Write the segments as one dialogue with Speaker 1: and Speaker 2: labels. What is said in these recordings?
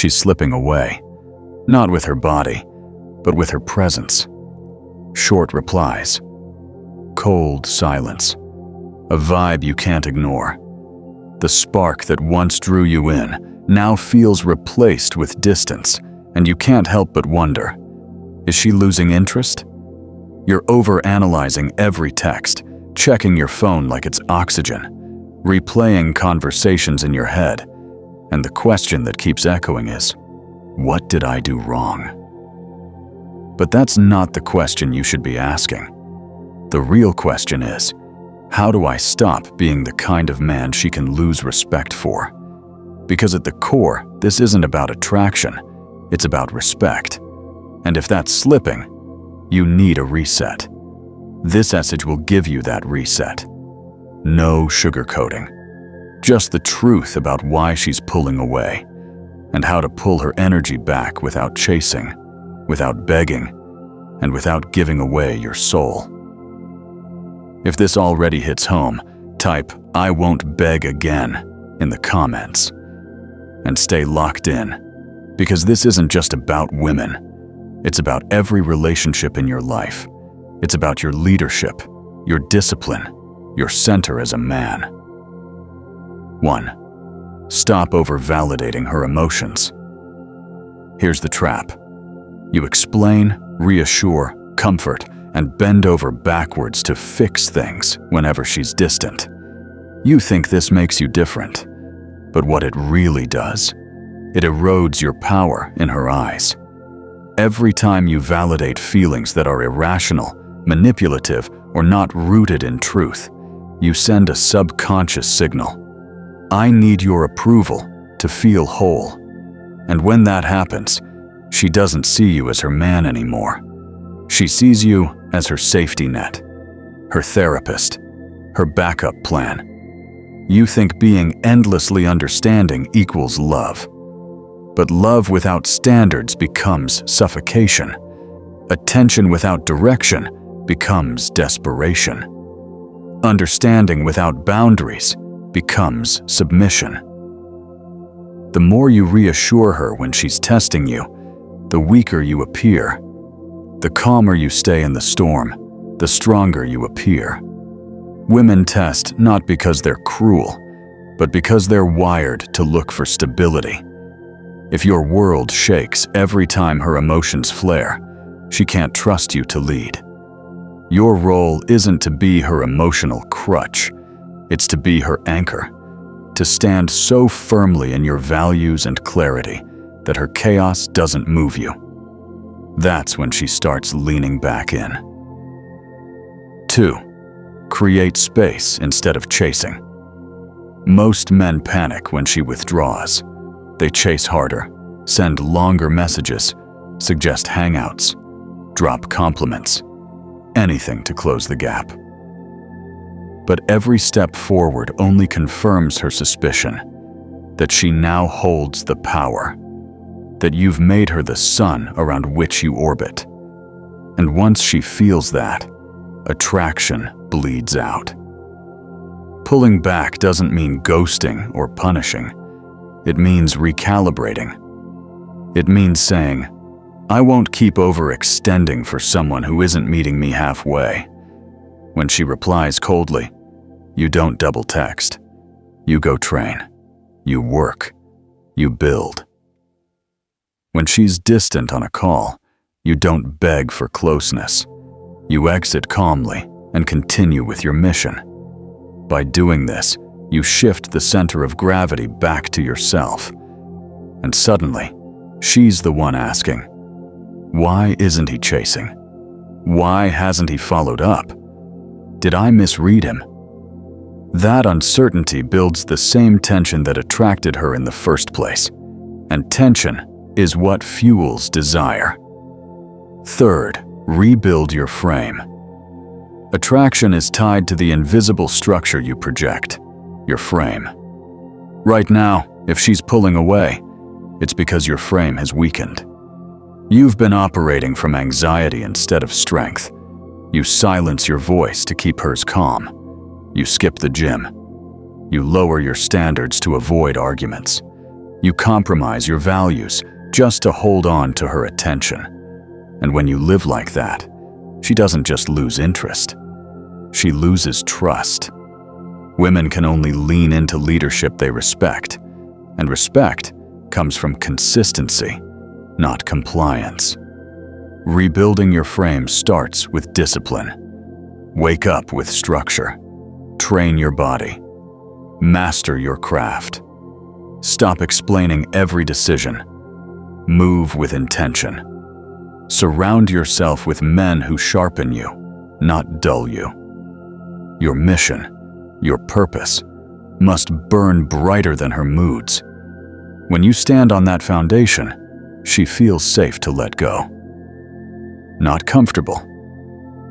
Speaker 1: She's slipping away, not with her body, but with her presence. Short replies, cold silence, a vibe you can't ignore. The spark that once drew you in now feels replaced with distance, and you can't help but wonder, is she losing interest? You're overanalyzing every text, checking your phone like it's oxygen, replaying conversations in your head, and the question that keeps echoing is, what did I do wrong? But that's not the question you should be asking. The real question is, how do I stop being the kind of man she can lose respect for? Because at the core, this isn't about attraction, it's about respect. And if that's slipping, you need a reset. This message will give you that reset. No sugarcoating. Just the truth about why she's pulling away, and how to pull her energy back without chasing, without begging, and without giving away your soul. If this already hits home, type "I won't beg again" in the comments. And stay locked in, because this isn't just about women. It's about every relationship in your life. It's about your leadership, your discipline, your center as a man. 1. Stop over-validating her emotions. Here's the trap. You explain, reassure, comfort, and bend over backwards to fix things whenever she's distant. You think this makes you different, but what it really does, it erodes your power in her eyes. Every time you validate feelings that are irrational, manipulative, or not rooted in truth, you send a subconscious signal. I need your approval to feel whole. And when that happens, she doesn't see you as her man anymore. She sees you as her safety net, her therapist, her backup plan. You think being endlessly understanding equals love. But love without standards becomes suffocation. Attention without direction becomes desperation. Understanding without boundaries becomes submission. The more you reassure her when she's testing you, the weaker you appear. The calmer you stay in the storm, the stronger you appear. Women test not because they're cruel, but because they're wired to look for stability. If your world shakes every time her emotions flare, she can't trust you to lead. Your role isn't to be her emotional crutch. It's to be her anchor, to stand so firmly in your values and clarity that her chaos doesn't move you. That's when she starts leaning back in. 2. Create space instead of chasing. Most men panic when she withdraws. They chase harder, send longer messages, suggest hangouts, drop compliments, anything to close the gap. But every step forward only confirms her suspicion that she now holds the power, that you've made her the sun around which you orbit. And once she feels that, attraction bleeds out. Pulling back doesn't mean ghosting or punishing. It means recalibrating. It means saying, I won't keep overextending for someone who isn't meeting me halfway. When she replies coldly, you don't double text. You go train. You work. You build. When she's distant on a call, you don't beg for closeness. You exit calmly and continue with your mission. By doing this, you shift the center of gravity back to yourself. And suddenly, she's the one asking, why isn't he chasing? Why hasn't he followed up? Did I misread him? That uncertainty builds the same tension that attracted her in the first place. And tension is what fuels desire. 3. Rebuild your frame. Attraction is tied to the invisible structure you project, your frame. Right now, if she's pulling away, it's because your frame has weakened. You've been operating from anxiety instead of strength. You silence your voice to keep hers calm. You skip the gym. You lower your standards to avoid arguments. You compromise your values just to hold on to her attention. And when you live like that, she doesn't just lose interest. She loses trust. Women can only lean into leadership they respect, and respect comes from consistency, not compliance. Rebuilding your frame starts with discipline. Wake up with structure. Train your body. Master your craft. Stop explaining every decision. Move with intention. Surround yourself with men who sharpen you, not dull you. Your mission, your purpose, must burn brighter than her moods. When you stand on that foundation, she feels safe to let go. Not comfortable,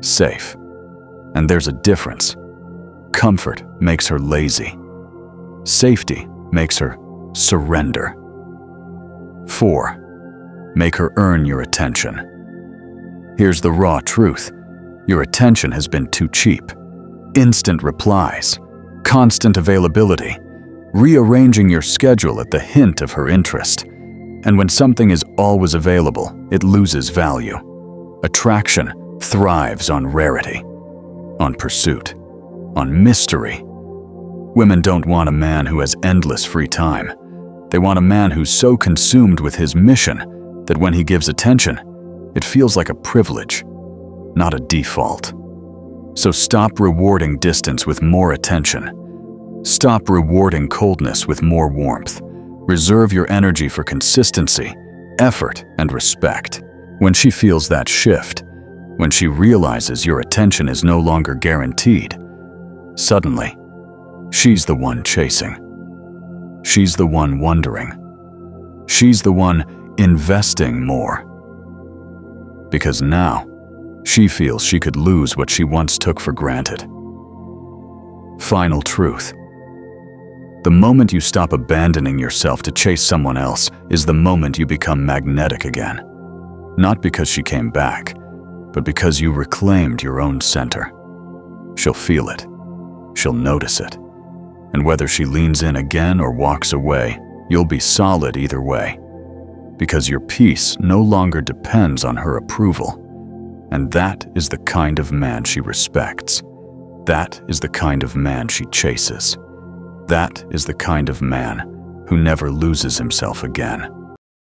Speaker 1: safe. And there's a difference. Comfort makes her lazy. Safety makes her surrender. 4. Make her earn your attention. Here's the raw truth. Your attention has been too cheap. Instant replies, constant availability, rearranging your schedule at the hint of her interest. And when something is always available, it loses value. Attraction thrives on rarity, on pursuit, on mystery. Women don't want a man who has endless free time. They want a man who's so consumed with his mission that when he gives attention, it feels like a privilege, not a default. So stop rewarding distance with more attention. Stop rewarding coldness with more warmth. Reserve your energy for consistency, effort, and respect. When she feels that shift, when she realizes your attention is no longer guaranteed, suddenly, she's the one chasing. She's the one wondering. She's the one investing more. Because now, she feels she could lose what she once took for granted. Final truth. The moment you stop abandoning yourself to chase someone else is the moment you become magnetic again. Not because she came back, but because you reclaimed your own center. She'll feel it. She'll notice it. And whether she leans in again or walks away, you'll be solid either way. Because your peace no longer depends on her approval. And that is the kind of man she respects. That is the kind of man she chases. That is the kind of man who never loses himself again.